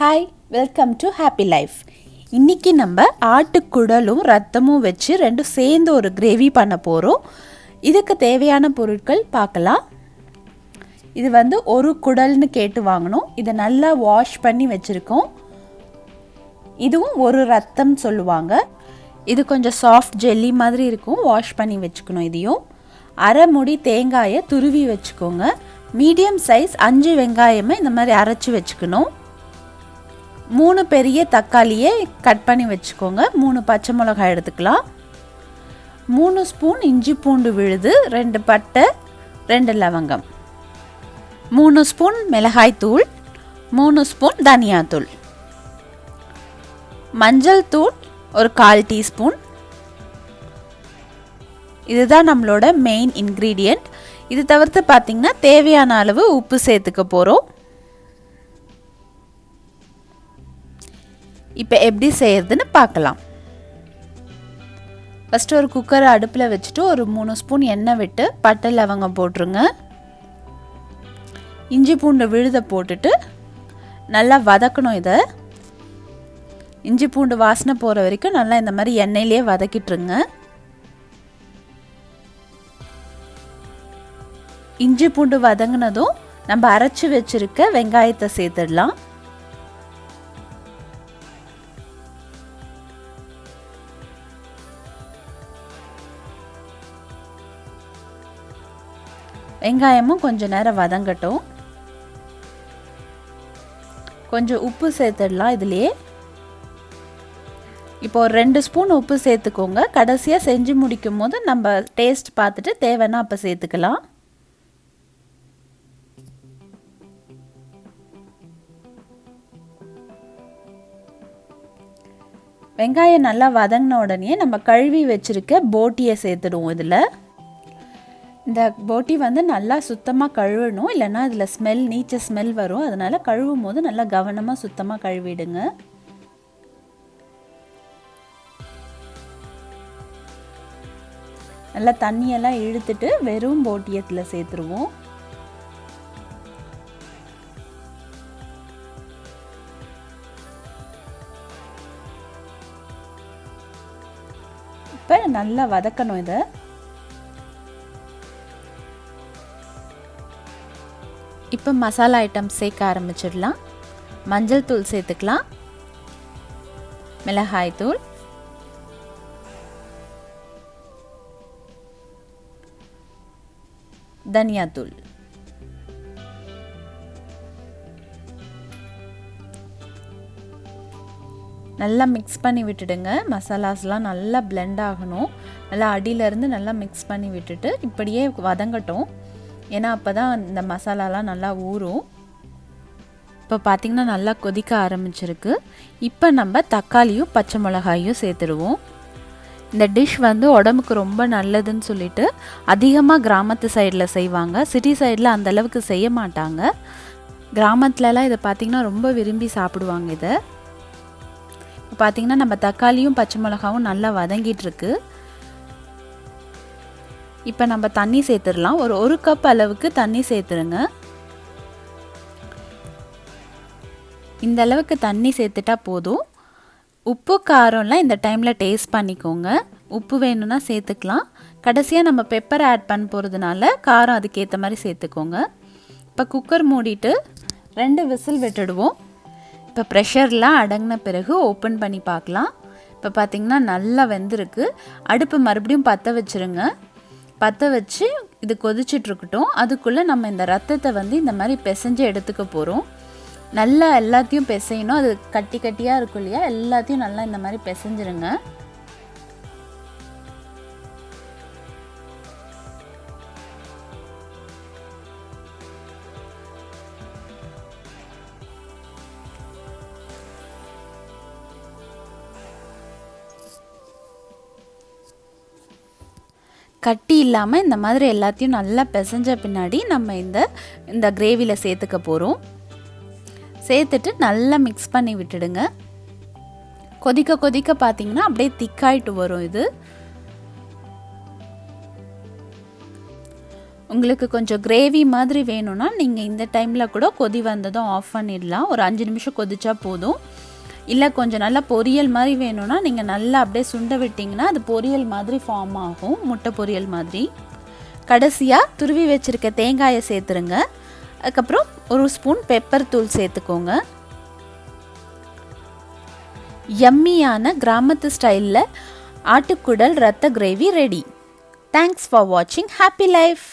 Hi, welcome to happy life. இன்றைக்கி நம்ம ஆட்டுக்குடலும் ரத்தமும் வச்சு ரெண்டும் சேர்ந்து ஒரு கிரேவி பண்ண போகிறோம். இதுக்கு தேவையான பொருட்கள் பார்க்கலாம். இது ஒரு குடல்னு கேட்டு வாங்கணும். இதை நல்லா வாஷ் பண்ணி வச்சுருக்கோம். இதுவும் ஒரு ரத்தம் சொல்லுவாங்க. இது கொஞ்சம் சாஃப்ட் ஜெல்லி மாதிரி இருக்கும். வாஷ் பண்ணி வச்சுக்கணும். இதையும் அரை முடி தேங்காயை துருவி வச்சுக்கோங்க. மீடியம் சைஸ் 5 வெங்காயமே இந்த மாதிரி அரைச்சி வச்சுக்கணும். 3 பெரிய தக்காளியை கட் பண்ணி வச்சுக்கோங்க. 3 பச்சை மிளகாய் எடுத்துக்கலாம். 3 ஸ்பூன் இஞ்சி பூண்டு விழுது, 2 பட்டை, 2 லவங்கம், 3 ஸ்பூன் மிளகாய் தூள், 3 ஸ்பூன் தனியாத்தூள், மஞ்சள் தூள் ஒரு 1/4 டீஸ்பூன். இதுதான் நம்மளோட மெயின் இன்க்ரீடியண்ட். இது தவிர்த்து பார்த்திங்கன்னா தேவையான அளவு உப்பு சேர்த்துக்க போகிறோம். இப்போ எப்படி செய்யறதுன்னு பார்க்கலாம். ஃபஸ்ட்டு ஒரு குக்கரை அடுப்பில் வச்சுட்டு ஒரு 3 ஸ்பூன் எண்ணெய் விட்டு பட்டை லவங்கம் போட்டுருங்க. இஞ்சி பூண்டு விழுதை போட்டுட்டு நல்லா வதக்கணும். இதை இஞ்சி பூண்டு வாசனை போகிற வரைக்கும் நல்லா இந்த மாதிரி எண்ணெயிலே வதக்கிட்டுருங்க. இஞ்சி பூண்டு வதங்கினதும் நம்ம அரைச்சி வச்சுருக்க வெங்காயத்தை சேர்த்துடலாம். வெங்காயமும் கொஞ்சம் நேரம் வதங்கட்டும். கொஞ்சம் உப்பு சேர்த்துடலாம். இதுலேயே இப்போ ஒரு 2 ஸ்பூன் உப்பு சேர்த்துக்கோங்க. கடைசியாக செஞ்சு முடிக்கும் போது நம்ம டேஸ்ட் பார்த்துட்டு தேவைன்னா அப்போ சேர்த்துக்கலாம். வெங்காயம் நல்லா வதங்கின உடனே நம்ம கழுவி வச்சுருக்க போட்டியை சேர்த்துடுவோம். இதில் இந்த போட்டி நல்லா சுத்தமாக கழுவணும், இல்லைன்னா இதில் நீச்ச ஸ்மெல் வரும். அதனால் கழுவும் போது நல்லா கவனமாக சுத்தமாக கழுவிடுங்க. நல்லா தண்ணியெல்லாம் இழுத்துட்டு வெறும் போட்டியத்தில் சேர்த்துருவோம். இப்போ நல்லா வதக்கணும். இதை இப்போ மசாலா ஐட்டம் சேர்க்க ஆரம்பிச்சிடலாம். மஞ்சள் தூள் சேர்த்துக்கலாம், மிளகாய் தூள், தனியாத்தூள், நல்லா மிக்ஸ் பண்ணி விட்டுடுங்க. மசாலாஸ்லாம் நல்லா பிளெண்ட் ஆகணும். நல்லா அடியிலேருந்து நல்லா மிக்ஸ் பண்ணி விட்டுட்டு இப்படியே வதங்கட்டும். ஏன்னா அப்போ தான் இந்த மசாலாலாம் நல்லா ஊறும். இப்போ பார்த்திங்கன்னா நல்லா கொதிக்க ஆரம்பிச்சிருக்கு. இப்போ நம்ம தக்காளியும் பச்சை மிளகாயும் சேர்த்துடுவோம். இந்த டிஷ் உடம்புக்கு ரொம்ப நல்லதுன்னு சொல்லிட்டு அதிகமாக கிராமத்து சைடில் செய்வாங்க. சிட்டி சைடில் அந்தளவுக்கு செய்ய மாட்டாங்க. கிராமத்துலலாம் இதை பார்த்திங்கன்னா ரொம்ப விரும்பி சாப்பிடுவாங்க. இதை இப்போ பார்த்திங்கன்னா நம்ம தக்காளியும் பச்சை மிளகாவும் நல்லா வதங்கிட்டுருக்கு. இப்போ நம்ம தண்ணி சேர்த்துடலாம். ஒரு கப் அளவுக்கு தண்ணி சேர்த்துருங்க. இந்த அளவுக்கு தண்ணி சேர்த்துட்டா போதும். உப்பு காரம்லாம் இந்த டைமில் டேஸ்ட் பண்ணிக்கோங்க. உப்பு வேணும்னா சேர்த்துக்கலாம். கடைசியாக நம்ம பெப்பர் ஆட் பண்ண போகிறதுனால காரம் அதுக்கேற்ற மாதிரி சேர்த்துக்கோங்க. இப்போ குக்கர் மூடிட்டு 2 விசில் விட்டுடுவோம். இப்போ ப்ரெஷர்லாம் அடங்கின பிறகு ஓப்பன் பண்ணி பார்க்கலாம். இப்போ பார்த்திங்கன்னா நல்லா வெந்திருக்கு. அடுப்பு மறுபடியும் பற்ற வச்சுருங்க. பற்ற வச்சு இது கொதிச்சிட்ருக்கட்டும். அதுக்குள்ளே நம்ம இந்த ரத்தத்தை இந்த மாதிரி பிசைஞ்சு எடுத்துக்க போகிறோம். நல்லா எல்லாத்தையும் பிசையணும். அது கட்டி கட்டியாக இருக்கும் இல்லையா, எல்லாத்தையும் நல்லா இந்த மாதிரி பிசைஞ்சிருங்க. கட்டி இல்லாமல் இந்த மாதிரி எல்லாத்தையும் நல்லா பிசைஞ்ச பின்னாடி நம்ம இந்த கிரேவியில் சேர்த்துக்க போகிறோம். சேர்த்துட்டு நல்லா மிக்ஸ் பண்ணி விட்டுடுங்க. கொதிக்க கொதிக்க பார்த்திங்கன்னா அப்படியே திக்காயிட்டு வரும். இது உங்களுக்கு கொஞ்சம் கிரேவி மாதிரி வேணும்னா நீங்கள் இந்த டைமில் கூட கொதி வந்ததும் ஆஃப் பண்ணிடலாம். ஒரு 5 நிமிஷம் கொதிச்சா போதும். இல்லை கொஞ்சம் நல்லா பொரியல் மாதிரி வேணும்னா நீங்கள் நல்லா அப்படியே சுண்ட விட்டிங்கன்னா அது பொரியல் மாதிரி ஃபார்ம் ஆகும், முட்டை பொரியல் மாதிரி. கடைசியாக துருவி வச்சுருக்க தேங்காயை சேர்த்துருங்க. அதுக்கப்புறம் ஒரு ஸ்பூன் பெப்பர் தூள் சேர்த்துக்கோங்க. யம்மியான கிராமத்து ஸ்டைலில் ஆட்டுக்குடல் ரத்த கிரேவி ரெடி. தேங்க்ஸ் ஃபார் வாட்சிங். Happy life.